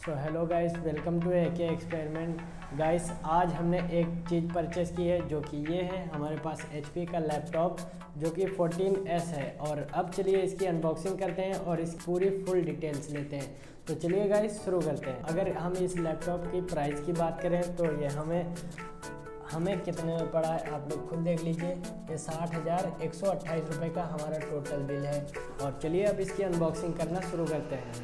So hello guys, welcome to AK experiment. Guys, आज हमने एक चीज़ परचेज़ की है जो कि ये है हमारे पास एचपी का लैपटॉप जो कि 14S है। और अब चलिए इसकी अनबॉक्सिंग करते हैं और इसकी पूरी फुल डिटेल्स लेते हैं। तो चलिए गाइस शुरू करते हैं। अगर हम इस लैपटॉप की प्राइस की बात करें तो ये हमें कितने में पड़ा है आप लोग खुद देख लीजिए। ये 60,128 रुपये का हमारा टोटल बिल है। और चलिए अब इसकी अनबॉक्सिंग करना शुरू करते हैं।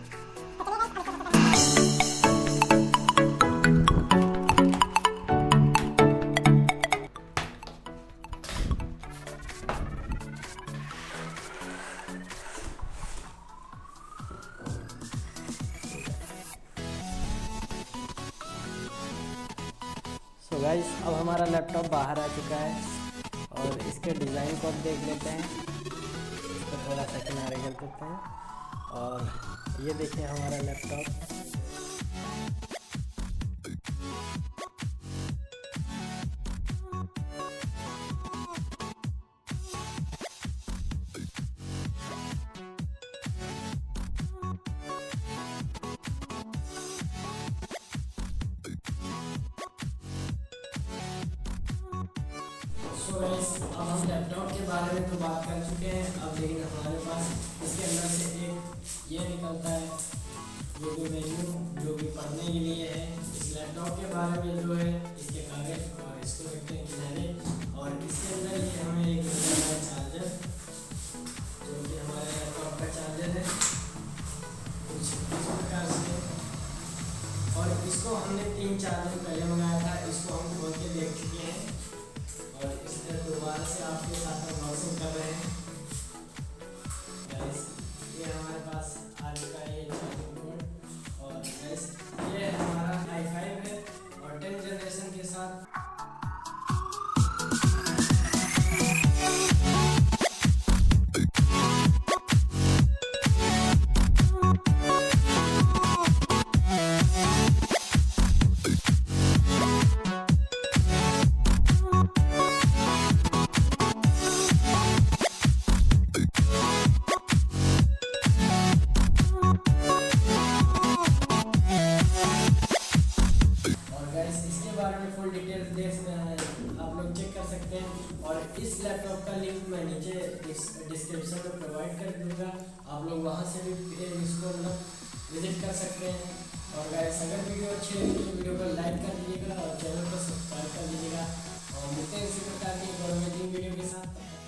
सो गाइस, अब हमारा लैपटॉप बाहर आ चुका है और इसके डिज़ाइन को अब देख लेते हैं। इसको थोड़ा सा किनारे कर देते हैं और ये देखिए हमारा लैपटॉप। सो गाइस, अब हम लैपटॉप के बारे में तो बात कर चुके हैं। अब लेकिन हमारे पास इसके अंदर से एक ये निकलता है जो कि मेन्यू, जो कि पढ़ने के लिए है। इस लैपटॉप के बारे में जो है इसके कागज और इसको रखते हैं किनारे। और इसके अंदर ये हमें एक मिलता है चार्जर, जो कि हमारे लैपटॉप का चार्जर है कुछ इस प्रकार से। और इसको हमने 3-4 दिन पहले मंगाया था। इसको हम खोल के देख चुके हैं और इस तरह दोबारा से आपके साथ अनबॉक्सिंग कर रहे हैं। गाइस, ये हमारे पास आज का ये चार्जिंग पोर्ट। और गाइस, ये हमारा i5 है और 10 जनरेशन के साथ। इसके बारे में फुल डिटेल्स देख आप लोग चेक कर सकते हैं। और इस लैपटॉप का लिंक मैं नीचे डिस्क्रिप्शन में प्रोवाइड कर दूंगा। आप लोग वहां से भी इसको विजिट कर सकते हैं। और गाइस, अगर वीडियो अच्छी लगी तो वीडियो को लाइक कर दीजिएगा और चैनल को सब्सक्राइब कर दीजिएगा। और मिलते हैं इसी प्रकार की एक और अमेजिंग वीडियो के साथ।